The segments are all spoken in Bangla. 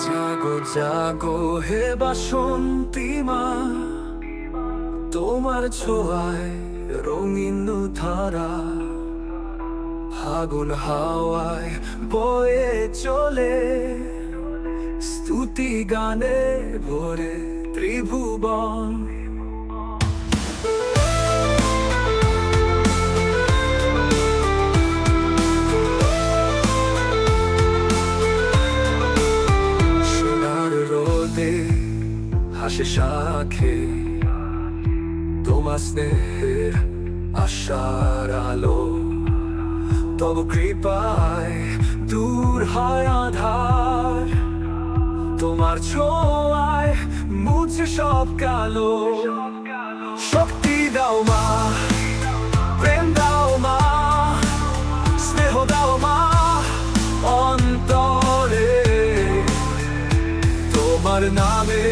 জাগো জাগো হে বাসন্তী মা, তোমার ছোঁয়ায় রঙিন ধারা ফাগুন হাওয়ায় বয়ে চলে, স্তুতি গানে ভরে ত্রিভুবন। সোনার রোদে হাসে শাখে তোমার স্নেহের আশার আলো, তব কৃপায় দূর হয় আধার, তোমার ছোঁয়ায় মুছে সব কালো। শক্তি দাও মা, প্রেম দাও মা, স্নেহ দাও মা অন্তরে, তোমার নামে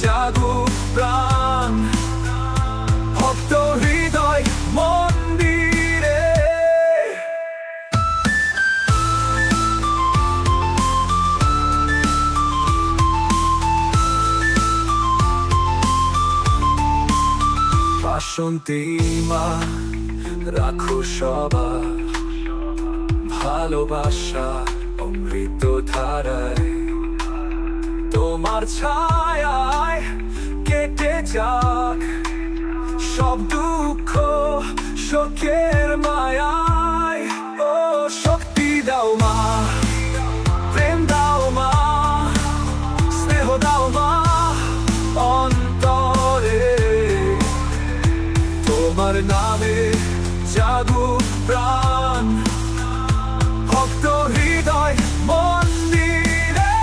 জাগুক প্রাণ ভক্ত হৃদয় মন্দিরে। বাসন্তী মা, রাখো সবার ভালোবাসা অমৃত ধারায়, তোমার ছায়ায় কেটে যাক সব দুঃখ শোকের মায়ায়। ও শক্তি দাও মা, প্রেম দাও মা, স্নেহ দাও মা অন্তরে, তোমার নামে জাগুক প্রাণ ভক্ত হৃদয় মন্দিরে।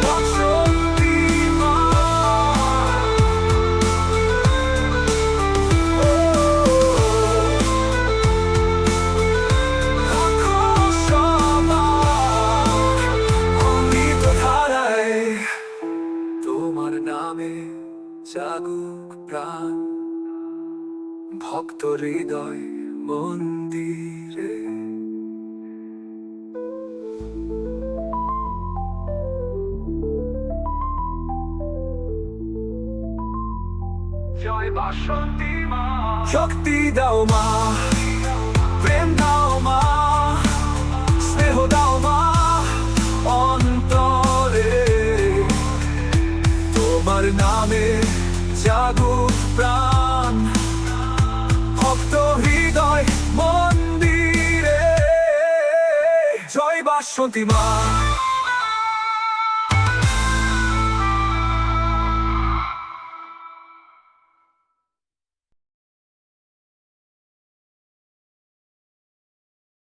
বাসন্তী মা, রাখো সবার অমৃত ধারায়, তোমার নামে জাগুক প্রাণ ভক্ত হৃদয় মন্দিরে। জয় বাসন্তী মা, শক্তি দাও মা, প্রেম দাও মা, স্নেহ দাও মা অন্তরে, তোমার নামে জাগুক প্রাণ ভক্ত হৃদয় মন্দিরে। জয় বাসন্তী মা।